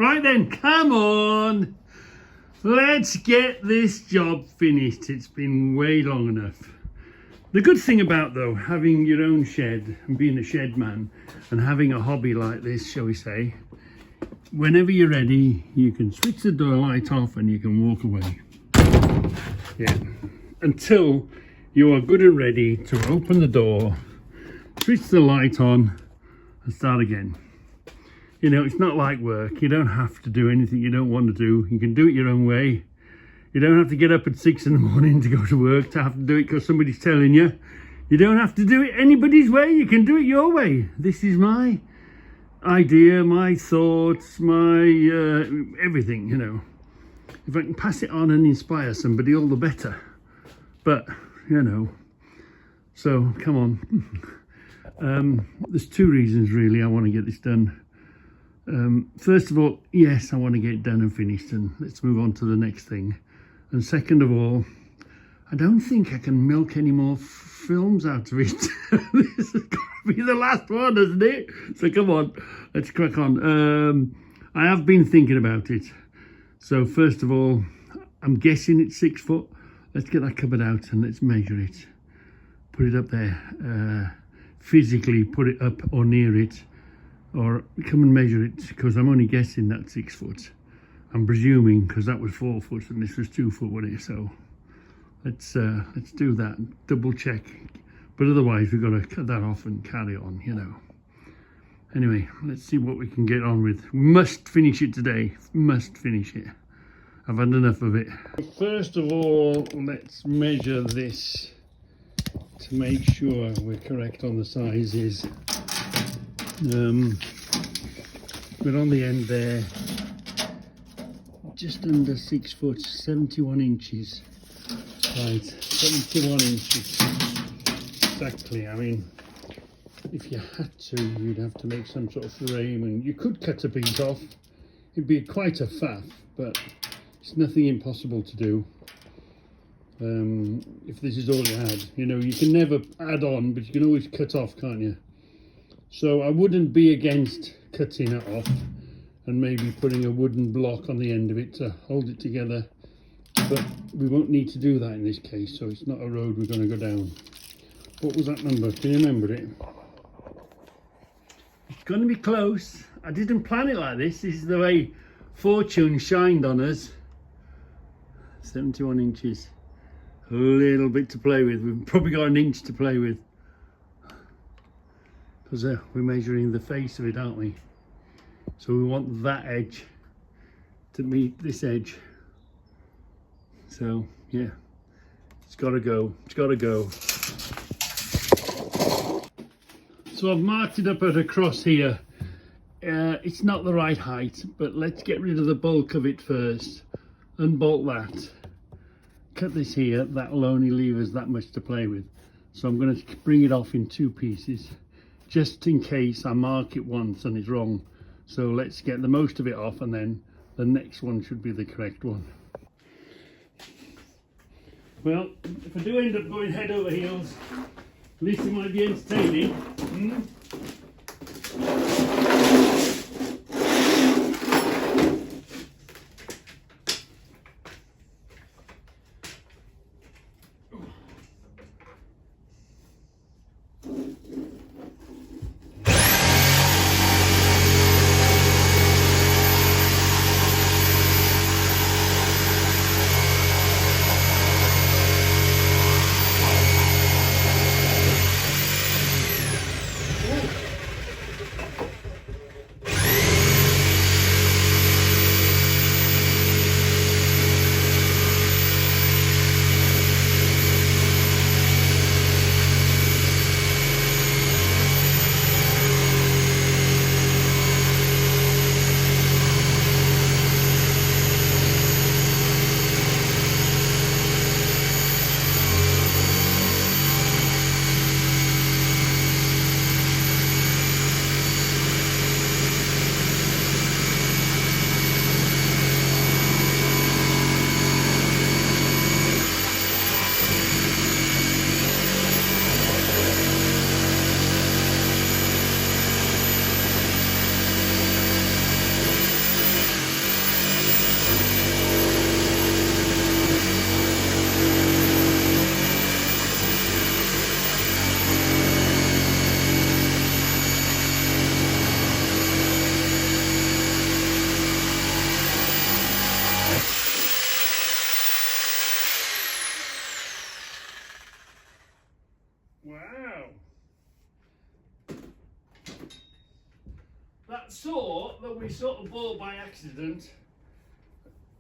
Right then, come on. Let's get this job finished. It's been way long enough. The good thing about, though, having your own shed and being a shed man and having a hobby like this, shall we say, whenever you're ready, you can switch the door light off and you can walk away. Yeah. Until you are good and ready to open the door, switch the light on and start again. You know, it's not like work. You don't have to do anything you don't want to do. You can do it your own way. You don't have to get up at 6 in the morning to go to work, to have to do it because somebody's telling you. You don't have to do it anybody's way. You can do it your way. This is my idea, my thoughts, my everything, you know. If I can pass it on and inspire somebody, all the better. But, you know, so come on. There's two reasons really I want to get this done. First of all, yes, I want to get it done and finished, and let's move on to the next thing. And second of all, I don't think I can milk any more films out of it. This has got to be the last one, hasn't it? So come on, let's crack on. I have been thinking about it. So first of all, I'm guessing it's 6 foot. Let's get that cupboard out and let's measure it. Put it up there. Physically put it up or near it. Or come and measure it, because I'm only guessing that's 6 foot. I'm presuming, because that was 4 foot and this was 2 foot, wasn't it? So let's do that, double check. But otherwise we've got to cut that off and carry on, you know. Anyway, let's see what we can get on with. We must finish it today, must finish it. I've had enough of it. First of all, let's measure this to make sure we're correct on the sizes. But on the end there, just under 6 foot, 71 inches. Right, 71 inches. Exactly. I mean, if you had to, you'd have to make some sort of frame, and you could cut a piece off. It'd be quite a faff, but it's nothing impossible to do. If this is all you had, you know, you can never add on, but you can always cut off, can't you? So I wouldn't be against cutting it off and maybe putting a wooden block on the end of it to hold it together. But we won't need to do that in this case, so it's not a road we're going to go down. What was that number? Can you remember it? It's going to be close. I didn't plan it like this. This is the way fortune shined on us. 71 inches. A little bit to play with. We've probably got an inch to play with. Because we're measuring the face of it, aren't we? So we want that edge to meet this edge. So yeah, it's got to go. It's got to go. So I've marked it up at a cross here. It's not the right height, but let's get rid of the bulk of it first. Unbolt that. Cut this here. That'll only leave us that much to play with. So I'm going to bring it off in 2 pieces. Just in case I mark it once and it's wrong. So let's get the most of it off, and then the next one should be the correct one. Well, if I do end up going head over heels, at least it might be entertaining. saw that we sort of bought by accident.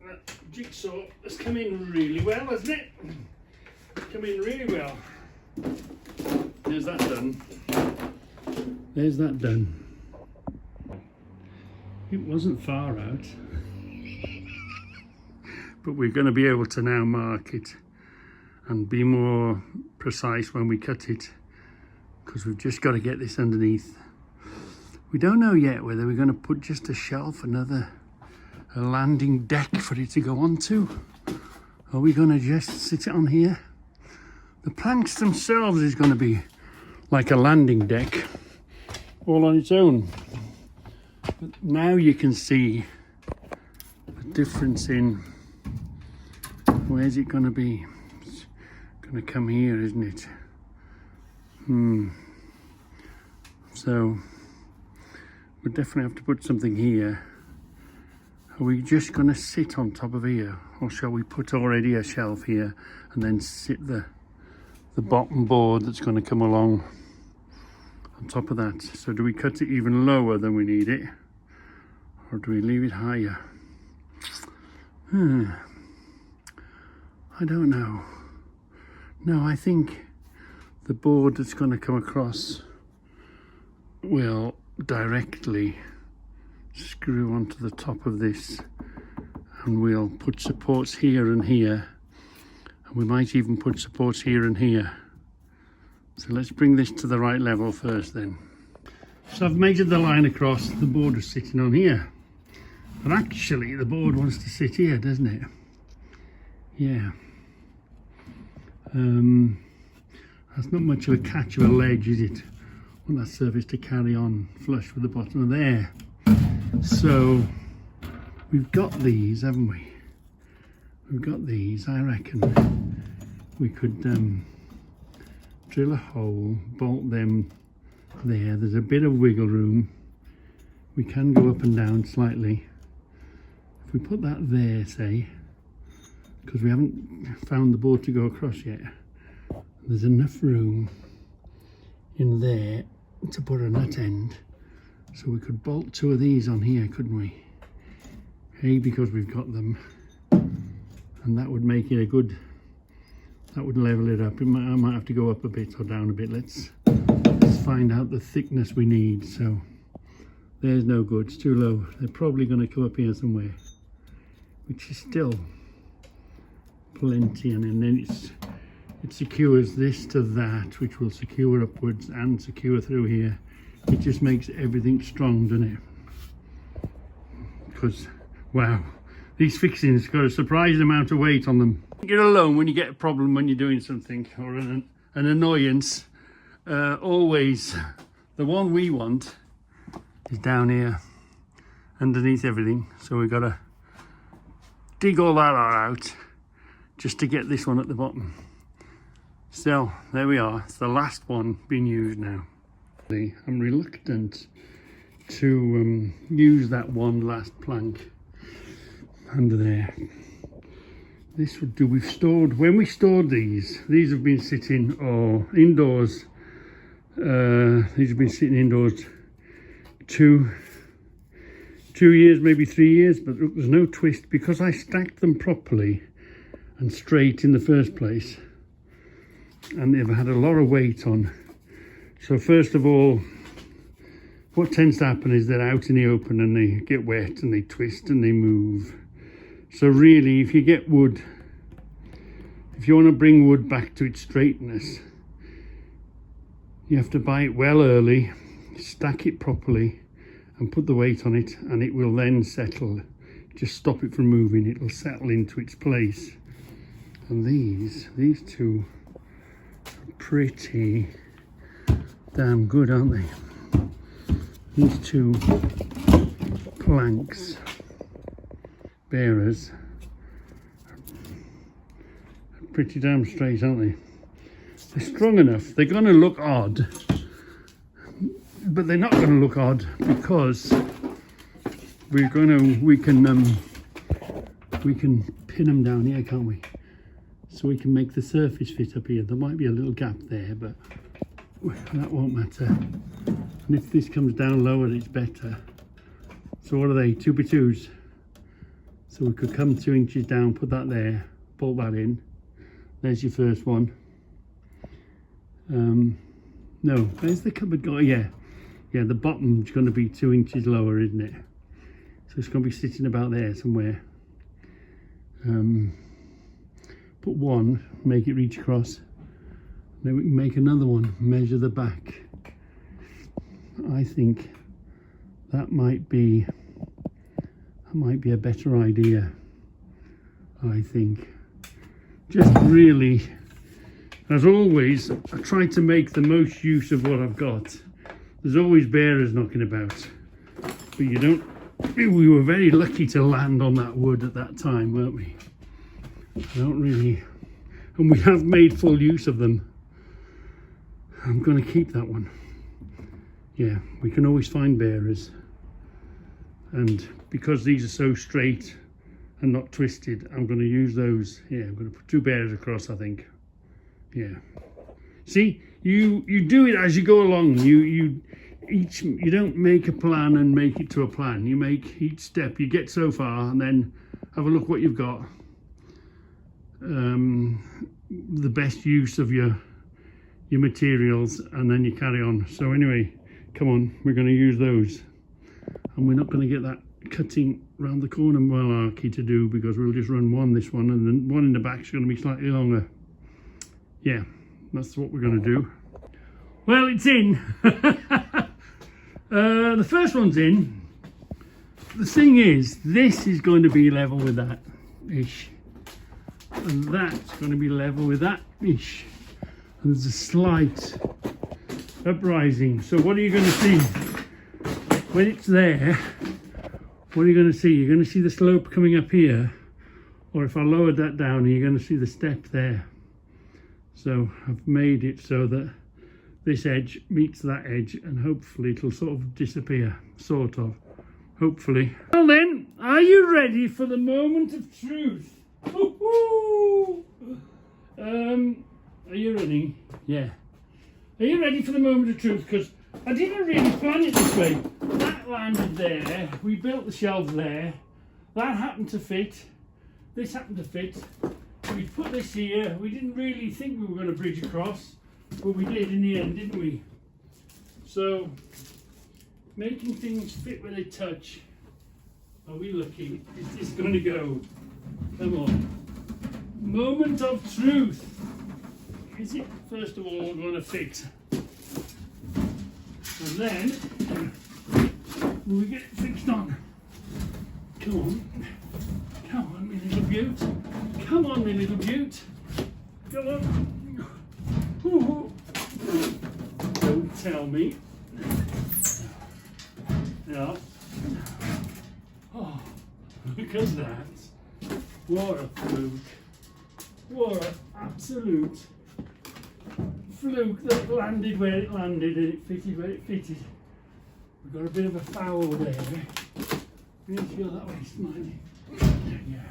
That jigsaw has come in really well, hasn't it? Come in really well. There's that done. There's that done. It wasn't far out. But we're going to be able to now mark it and be more precise when we cut it, because we've just got to get this underneath. We don't know yet whether we're going to put just a shelf, a landing deck for it to go onto. Are we going to just sit it on here? The planks themselves is going to be like a landing deck all on its own. But now you can see the difference in where's it going to be. It's going to come here, isn't it? So we'll definitely have to put something here. Are we just going to sit on top of here, or shall we put already a shelf here and then sit the bottom board that's going to come along on top of that? So do we cut it even lower than we need it, or do we leave it higher? I don't know. No, I think the board that's going to come across will directly screw onto the top of this, and we'll put supports here and here, and we might even put supports here and here. So let's bring this to the right level first then. So I've measured the line across. The board is sitting on here, but actually the board wants to sit here, doesn't it? Yeah. That's not much of a catch of a ledge, is it? I want that surface to carry on flush with the bottom of there. So we've got these, haven't we? We've got these. I reckon we could drill a hole, bolt them there. There's a bit of wiggle room. We can go up and down slightly. If we put that there, say, because we haven't found the board to go across yet, there's enough room in there to put a nut end. So we could bolt two of these on here, couldn't we? Hey, because we've got them, and that would make it a good, that would level it up. I might have to go up a bit or down a bit. Let's find out the thickness we need. So there's no good, it's too low. They're probably going to come up here somewhere, which is still plenty, and then it secures this to that, which will secure upwards and secure through here. It just makes everything strong, doesn't it? Because, wow, these fixings got a surprising amount of weight on them. You're alone when you get a problem when you're doing something, or an annoyance. Always, the one we want is down here, underneath everything. So we've got to dig all that out just to get this one at the bottom. So there we are. It's the last one being used now. I'm reluctant to use that one last plank under there. This would do. We've stored, when we stored these have been sitting indoors. These have been sitting indoors 2 years, maybe 3 years, but look, there's no twist because I stacked them properly and straight in the first place, and they've had a lot of weight on. So first of all, what tends to happen is they're out in the open and they get wet and they twist and they move. So really, if you get wood, if you want to bring wood back to its straightness, you have to buy it well early, stack it properly and put the weight on it, and it will then settle. Just stop it from moving, it will settle into its place. And these two are pretty damn good, aren't they? These two planks bearers are pretty damn straight, aren't they? They're strong enough. They're going to look odd, but they're not going to look odd because we can pin them down here, can't we? So we can make the surface fit up here. There might be a little gap there, but that won't matter. And if this comes down lower, it's better. So what are they? 2x2s. So we could come 2 inches down, put that there, bolt that in. There's your first one. No, where's the cupboard going? Yeah, the bottom's going to be 2 inches lower, isn't it? So it's going to be sitting about there somewhere. Put one, make it reach across. Then we can make another one, measure the back. I think that might be a better idea. I think. Just really, as always, I try to make the most use of what I've got. There's always bearers knocking about, but you don't. We were very lucky to land on that wood at that time, weren't we? I don't really, and we have made full use of them. I'm going to keep that one. Yeah, we can always find bearers, and because these are so straight and not twisted, I'm going to use those. Yeah, I'm going to put 2 bearers across, I think. Yeah. See, you do it as you go along. You don't make a plan and make it to a plan. You make each step. You get so far, and then have a look what you've got. The best use of your materials, and then you carry on. So anyway, come on, we're going to use those, and we're not going to get that cutting round the corner malarkey to do, because we'll just run this one, and then one in the back is going to be slightly longer. Yeah, that's what we're going to do. Well, it's in. The first one's in. The thing is, this is going to be level with that ish, and that's going to be level with that ish, and there's a slight uprising. So what are you going to see when it's there? What are you going to see? You're going to see the slope coming up here, or if I lowered that down, you're going to see the step there. So I've made it so that this edge meets that edge, and hopefully it'll sort of disappear, sort of, hopefully. Well then, are you ready for the moment of truth? Are you ready? Yeah. Are you ready for the moment of truth? Because I didn't really plan it this way. That landed there, we built the shelves there, that happened to fit, this happened to fit, we put this here. We didn't really think we were going to bridge across, but we did in the end, didn't we? So, making things fit where they touch. Are we lucky? Is this going to go? Come on. Moment of truth. Is it first of all going to fit? And then we get it fixed on. Come on. Come on, my little beaut. Come on, my little beaut. Come on. Ooh. Don't tell me. Yeah. Oh, look at that. What a fluke. What an absolute fluke that landed where it landed and it fitted where it fitted. We've got a bit of a foul there. We need to go that way, Smiley. Yeah.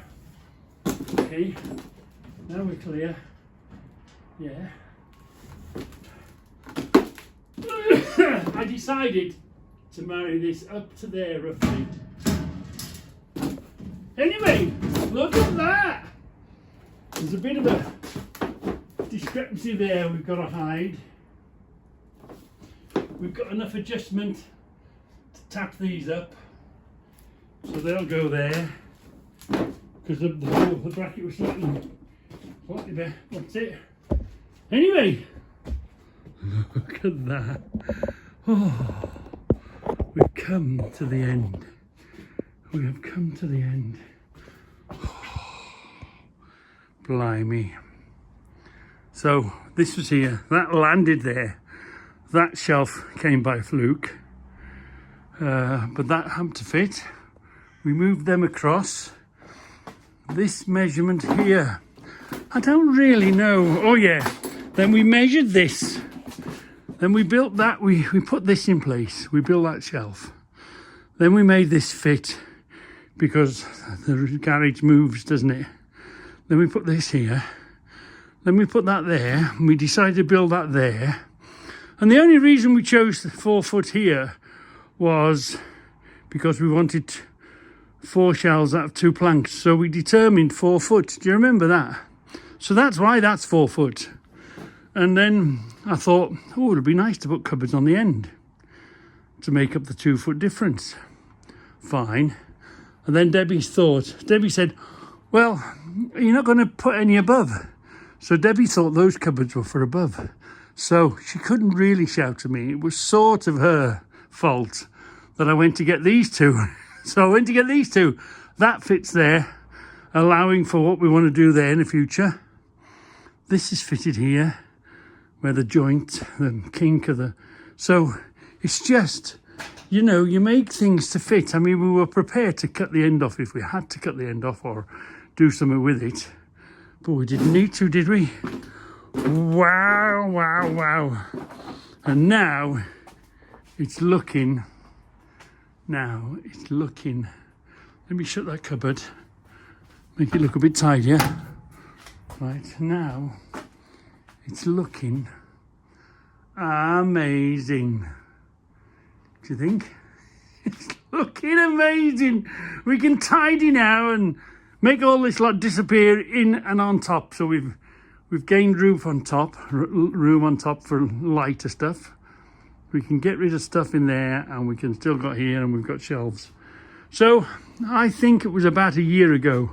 Okay. Now we're clear. Yeah. I decided to marry this up to there roughly. Anyway, look at that. There's a bit of a discrepancy there we've got to hide. We've got enough adjustment to tap these up, so they'll go there, because the bracket was slightly there. That's it. Anyway, look at that. Oh, we've come to the end. We have come to the end. Blimey. So this was here, that landed there, that shelf came by fluke, but that happened to fit. We moved them across. This measurement here, I don't really know. Oh yeah, then we measured this, then we built that, we put this in place, we built that shelf, then we made this fit because the garage moves, doesn't it? Then we put this here, then we put that there, and we decided to build that there. And the only reason we chose the 4 foot here was because we wanted 4 shelves out of 2 planks. So we determined 4 foot. Do you remember that? So that's why that's 4 foot. And then I thought, oh, it'd be nice to put cupboards on the end to make up the 2 foot difference. Fine. And then Debbie said, well, you're not going to put any above. So Debbie thought those cupboards were for above. So she couldn't really shout at me. It was sort of her fault that I went to get these 2. So I went to get these 2. That fits there, allowing for what we want to do there in the future. This is fitted here, where the joint, the kink of the... So it's just, you know, you make things to fit. I mean, we were prepared to cut the end off if we had to cut the end off or do something with it. But we didn't need to, did we? Wow, wow, wow. And now it's looking... let me shut that cupboard, make it look a bit tidier. Right, now it's looking amazing. Do you think? It's looking amazing. We can tidy now and make all this lot disappear in and on top. So we've gained room on top for lighter stuff. We can get rid of stuff in there and we can still got here, and we've got shelves. So I think it was about a year ago.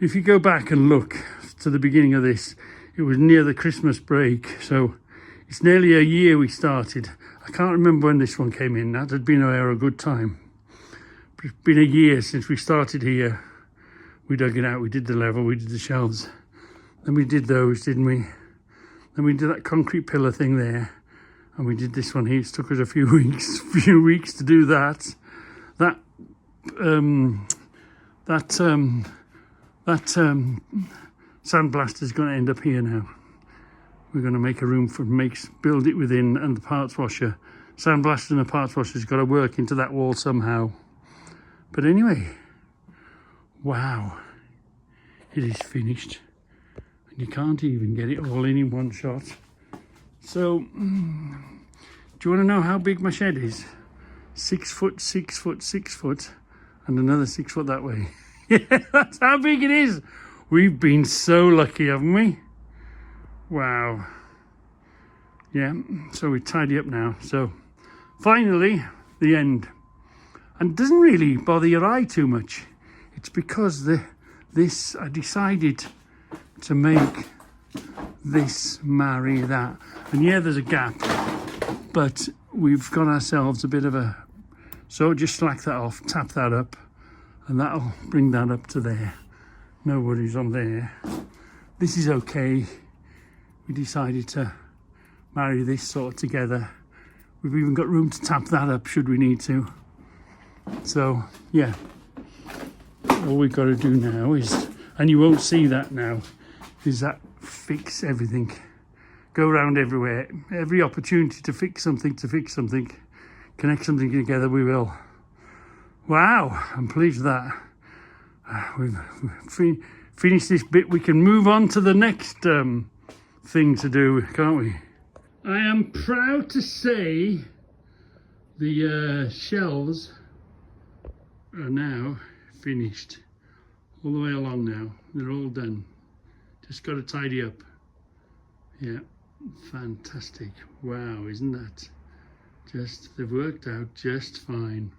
If you go back and look to the beginning of this, it was near the Christmas break. So it's nearly a year we started. I can't remember when this one came in. That had been a good time. But it's been a year since we started here. We dug it out, we did the level, we did the shelves. Then we did those, didn't we? Then we did that concrete pillar thing there. And we did this one here. It took us a few weeks to do that. That sandblaster is going to end up here now. We're going to make a room for build it within, and the parts washer. Sandblaster and the parts washer's got to work into that wall somehow. But anyway, wow, it is finished. And you can't even get it all in one shot. So, do you want to know how big my shed is? 6 foot, 6 foot, 6 foot, and another 6 foot that way. Yeah, that's how big it is. We've been so lucky, haven't we? Wow. Yeah, so we tidy up now. So, finally, the end. And it doesn't really bother your eye too much. It's because I decided to make this marry that. And yeah, there's a gap, but we've got ourselves a bit of a... So just slack that off, tap that up, and that'll bring that up to there. No worries on there. This is okay. We decided to marry this sort of together. We've even got room to tap that up should we need to. So yeah, all we've got to do now is, and you won't see that now, is that fix everything. Go around everywhere. Every opportunity to fix something, connect something together, we will. Wow, I'm pleased with that. We've finished this bit. We can move on to the next thing to do, can't we? I am proud to say the shelves are now finished. All the way along now. They're all done. Just got to tidy up. Yeah, fantastic. Wow, isn't that? They've worked out just fine.